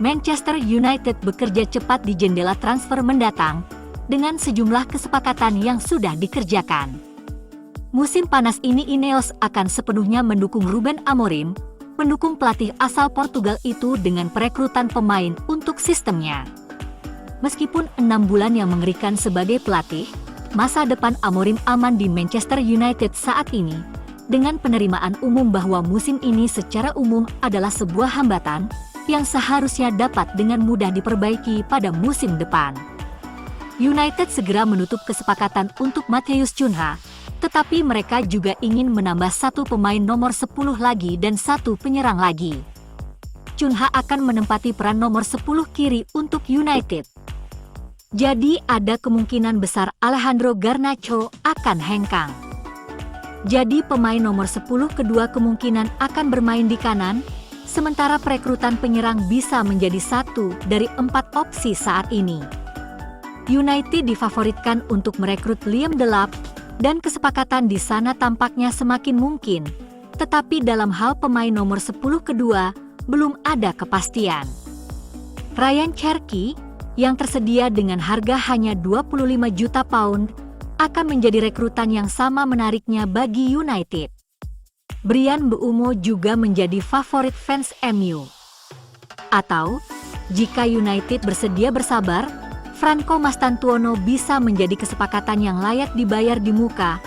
Manchester United bekerja cepat di jendela transfer mendatang dengan sejumlah kesepakatan yang sudah dikerjakan. Musim panas ini Ineos akan sepenuhnya mendukung Ruben Amorim, mendukung pelatih asal Portugal itu dengan perekrutan pemain untuk sistemnya. Meskipun 6 bulan yang mengerikan sebagai pelatih, masa depan Amorim aman di Manchester United saat ini, dengan penerimaan umum bahwa musim ini secara umum adalah sebuah hambatan yang seharusnya dapat dengan mudah diperbaiki pada musim depan. United segera menutup kesepakatan untuk Matheus Cunha, tetapi mereka juga ingin menambah satu pemain nomor 10 lagi dan satu penyerang lagi. Cunha akan menempati peran nomor 10 kiri untuk United. Jadi ada kemungkinan besar Alejandro Garnacho akan hengkang. Jadi pemain nomor 10 kedua kemungkinan akan bermain di kanan, sementara perekrutan penyerang bisa menjadi satu dari 4 opsi saat ini. United difavoritkan untuk merekrut Liam Delap, dan kesepakatan di sana tampaknya semakin mungkin, tetapi dalam hal pemain nomor 10 kedua, belum ada kepastian. Ryan Cherki, yang tersedia dengan harga hanya 25 juta pound, akan menjadi rekrutan yang sama menariknya bagi United. Bryan Mbeumo juga menjadi favorit fans MU. Atau, jika United bersedia bersabar, Franco Mastantuono bisa menjadi kesepakatan yang layak dibayar di muka,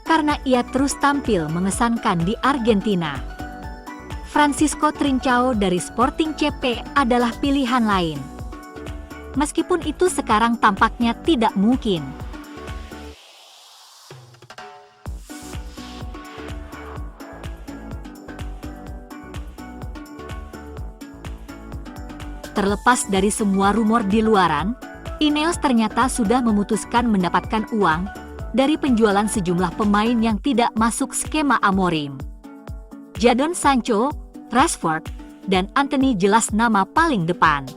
karena ia terus tampil mengesankan di Argentina. Francisco Trincao dari Sporting CP adalah pilihan lain. Meskipun itu sekarang tampaknya tidak mungkin. Terlepas dari semua rumor di luaran, Ineos ternyata sudah memutuskan mendapatkan uang dari penjualan sejumlah pemain yang tidak masuk skema Amorim. Jadon Sancho, Rashford, dan Antony jelas nama paling depan.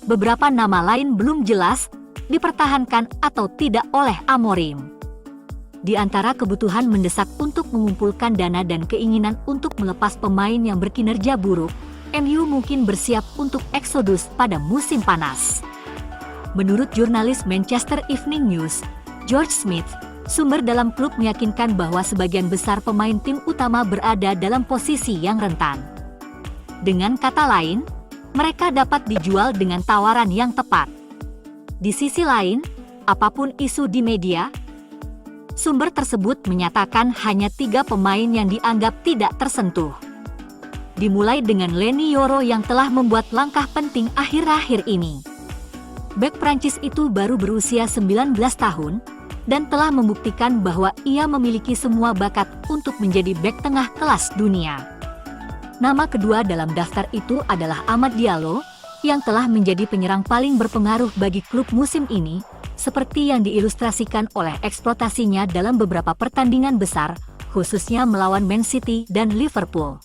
Beberapa nama lain belum jelas, dipertahankan atau tidak oleh Amorim. Di antara kebutuhan mendesak untuk mengumpulkan dana dan keinginan untuk melepas pemain yang berkinerja buruk, MU mungkin bersiap untuk eksodus pada musim panas. Menurut jurnalis Manchester Evening News, George Smith, sumber dalam klub meyakinkan bahwa sebagian besar pemain tim utama berada dalam posisi yang rentan. Dengan kata lain, mereka dapat dijual dengan tawaran yang tepat. Di sisi lain, apapun isu di media, sumber tersebut menyatakan hanya 3 pemain yang dianggap tidak tersentuh. Dimulai dengan Leny Yoro yang telah membuat langkah penting akhir-akhir ini. Bek Prancis itu baru berusia 19 tahun dan telah membuktikan bahwa ia memiliki semua bakat untuk menjadi bek tengah kelas dunia. Nama kedua dalam daftar itu adalah Amad Diallo, yang telah menjadi penyerang paling berpengaruh bagi klub musim ini, seperti yang diilustrasikan oleh eksploitasinya dalam beberapa pertandingan besar, khususnya melawan Man City dan Liverpool.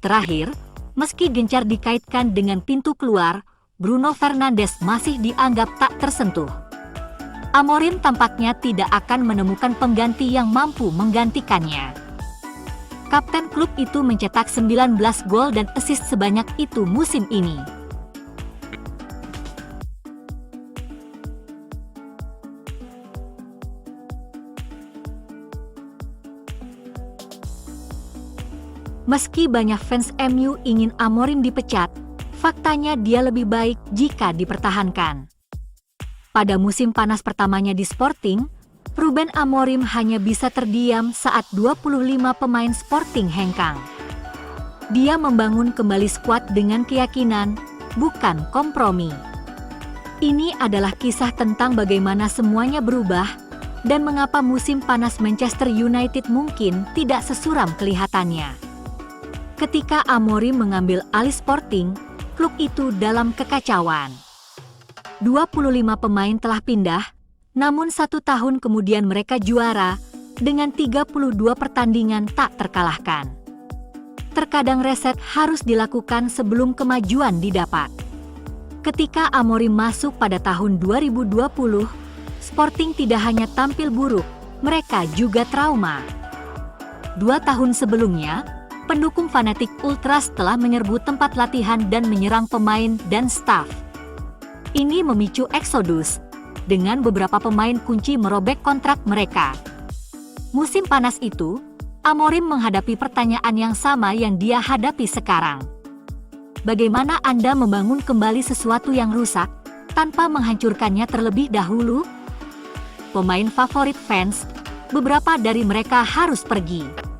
Terakhir, meski gencar dikaitkan dengan pintu keluar, Bruno Fernandes masih dianggap tak tersentuh. Amorim tampaknya tidak akan menemukan pengganti yang mampu menggantikannya. Kapten klub itu mencetak 19 gol dan assist sebanyak itu musim ini. Meski banyak fans MU ingin Amorim dipecat, faktanya dia lebih baik jika dipertahankan. Pada musim panas pertamanya di Sporting, Ruben Amorim hanya bisa terdiam saat 25 pemain Sporting hengkang. Dia membangun kembali skuad dengan keyakinan, bukan kompromi. Ini adalah kisah tentang bagaimana semuanya berubah, dan mengapa musim panas Manchester United mungkin tidak sesuram kelihatannya. Ketika Amorim mengambil alih Sporting, klub itu dalam kekacauan. 25 pemain telah pindah, namun 1 tahun kemudian mereka juara dengan 32 pertandingan tak terkalahkan. Terkadang reset harus dilakukan sebelum kemajuan didapat. Ketika Amorim masuk pada tahun 2020, Sporting tidak hanya tampil buruk, mereka juga trauma. 2 tahun sebelumnya, pendukung fanatik Ultras telah menyerbu tempat latihan dan menyerang pemain dan staf. Ini memicu eksodus, dengan beberapa pemain kunci merobek kontrak mereka. Musim panas itu, Amorim menghadapi pertanyaan yang sama yang dia hadapi sekarang. Bagaimana Anda membangun kembali sesuatu yang rusak, tanpa menghancurkannya terlebih dahulu? Pemain favorit fans, beberapa dari mereka harus pergi.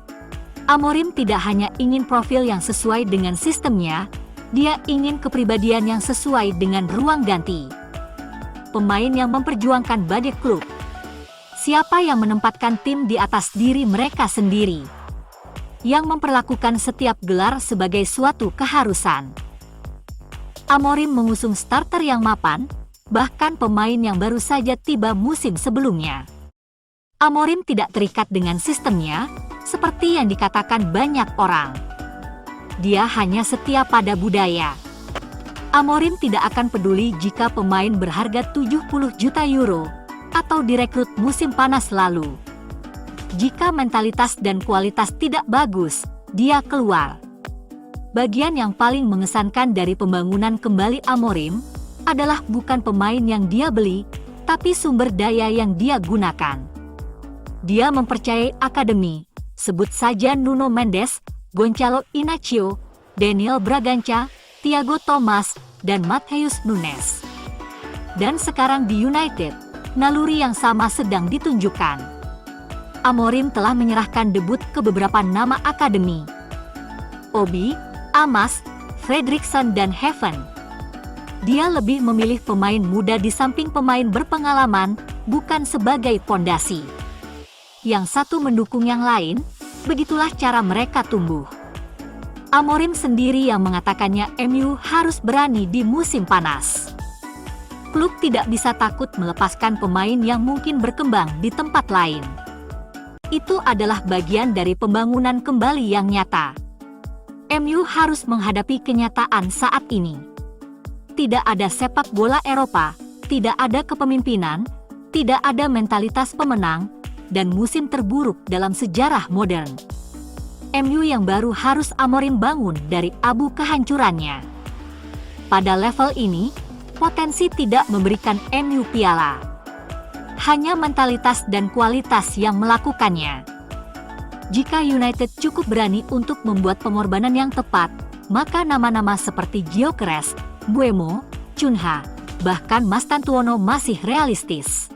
Amorim tidak hanya ingin profil yang sesuai dengan sistemnya, dia ingin kepribadian yang sesuai dengan ruang ganti. Pemain yang memperjuangkan budget klub. Siapa yang menempatkan tim di atas diri mereka sendiri? Yang memperlakukan setiap gelar sebagai suatu keharusan. Amorim mengusung starter yang mapan, bahkan pemain yang baru saja tiba musim sebelumnya. Amorim tidak terikat dengan sistemnya, seperti yang dikatakan banyak orang. Dia hanya setia pada budaya. Amorim tidak akan peduli jika pemain berharga 70 juta euro atau direkrut musim panas lalu. Jika mentalitas dan kualitas tidak bagus, dia keluar. Bagian yang paling mengesankan dari pembangunan kembali Amorim adalah bukan pemain yang dia beli, tapi sumber daya yang dia gunakan. Dia mempercayai akademi, sebut saja Nuno Mendes, Gonçalo Inácio, Daniel Braganca, Thiago Thomas, dan Matheus Nunes. Dan sekarang di United, naluri yang sama sedang ditunjukkan. Amorim telah menyerahkan debut ke beberapa nama akademi. Obi, Amas, Fredriksson dan Heaven. Dia lebih memilih pemain muda di samping pemain berpengalaman, bukan sebagai fondasi. Yang satu mendukung yang lain, begitulah cara mereka tumbuh. Amorim sendiri yang mengatakannya MU harus berani di musim panas. Klub tidak bisa takut melepaskan pemain yang mungkin berkembang di tempat lain. Itu adalah bagian dari pembangunan kembali yang nyata. MU harus menghadapi kenyataan saat ini. Tidak ada sepak bola Eropa, tidak ada kepemimpinan, tidak ada mentalitas pemenang, dan musim terburuk dalam sejarah modern. MU yang baru harus Amorim bangun dari abu kehancurannya. Pada level ini, potensi tidak memberikan MU piala. Hanya mentalitas dan kualitas yang melakukannya. Jika United cukup berani untuk membuat pengorbanan yang tepat, maka nama-nama seperti Gyökeres, Mbeumo, Cunha, bahkan Mastantuono masih realistis.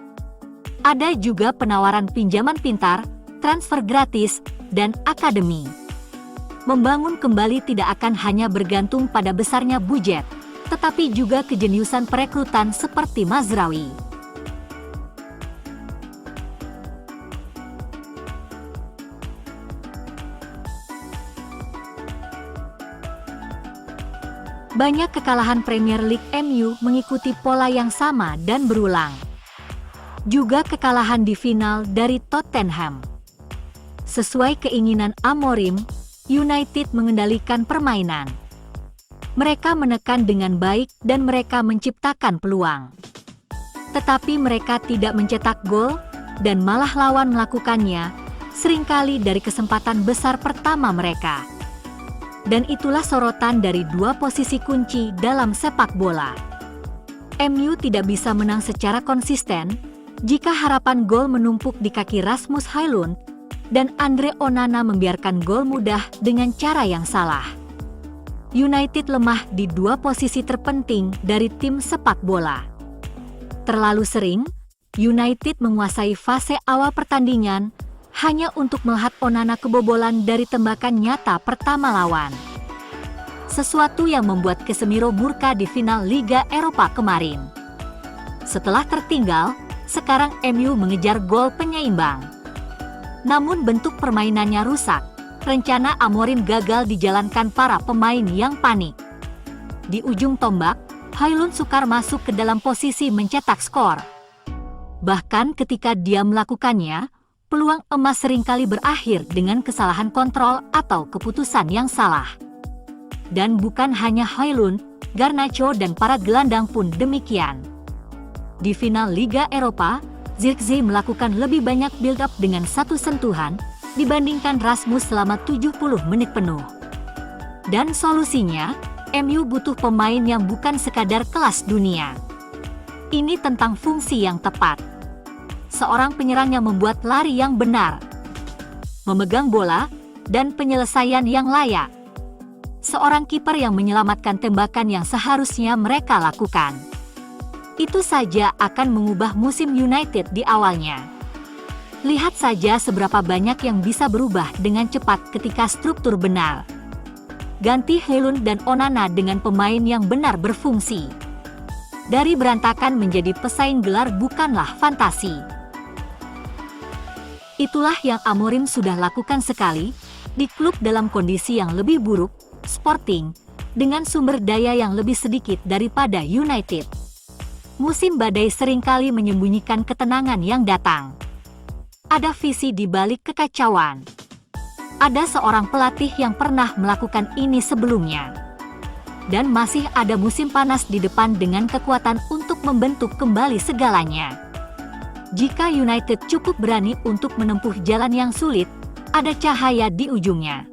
Ada juga penawaran pinjaman pintar, transfer gratis, dan akademi. Membangun kembali tidak akan hanya bergantung pada besarnya budget, tetapi juga kejeniusan perekrutan seperti Mazraoui. Banyak kekalahan Premier League MU mengikuti pola yang sama dan berulang. Juga kekalahan di final dari Tottenham. Sesuai keinginan Amorim, United mengendalikan permainan. Mereka menekan dengan baik dan mereka menciptakan peluang. Tetapi mereka tidak mencetak gol, dan malah lawan melakukannya, seringkali dari kesempatan besar pertama mereka. Dan itulah sorotan dari dua posisi kunci dalam sepak bola. MU tidak bisa menang secara konsisten jika harapan gol menumpuk di kaki Rasmus Højlund, dan Andre Onana membiarkan gol mudah dengan cara yang salah. United lemah di dua posisi terpenting dari tim sepak bola. Terlalu sering, United menguasai fase awal pertandingan hanya untuk melihat Onana kebobolan dari tembakan nyata pertama lawan. Sesuatu yang membuat Casemiro murka di final Liga Eropa kemarin. Setelah tertinggal, sekarang MU mengejar gol penyeimbang. Namun bentuk permainannya rusak. Rencana Amorim gagal dijalankan para pemain yang panik. Di ujung tombak, Højlund sukar masuk ke dalam posisi mencetak skor. Bahkan ketika dia melakukannya, peluang emas seringkali berakhir dengan kesalahan kontrol atau keputusan yang salah. Dan bukan hanya Højlund, Garnacho dan para gelandang pun demikian. Di final Liga Eropa, Zirkzee melakukan lebih banyak build-up dengan satu sentuhan, dibandingkan Rasmus selama 70 menit penuh. Dan solusinya, MU butuh pemain yang bukan sekadar kelas dunia. Ini tentang fungsi yang tepat. Seorang penyerang yang membuat lari yang benar, memegang bola, dan penyelesaian yang layak. Seorang kiper yang menyelamatkan tembakan yang seharusnya mereka lakukan. Itu saja akan mengubah musim United di awalnya. Lihat saja seberapa banyak yang bisa berubah dengan cepat ketika struktur benar. Ganti Højlund dan Onana dengan pemain yang benar berfungsi. Dari berantakan menjadi pesaing gelar bukanlah fantasi. Itulah yang Amorim sudah lakukan sekali, di klub dalam kondisi yang lebih buruk, Sporting, dengan sumber daya yang lebih sedikit daripada United. Musim badai seringkali menyembunyikan ketenangan yang datang. Ada visi di balik kekacauan. Ada seorang pelatih yang pernah melakukan ini sebelumnya. Dan masih ada musim panas di depan dengan kekuatan untuk membentuk kembali segalanya. Jika United cukup berani untuk menempuh jalan yang sulit, ada cahaya di ujungnya.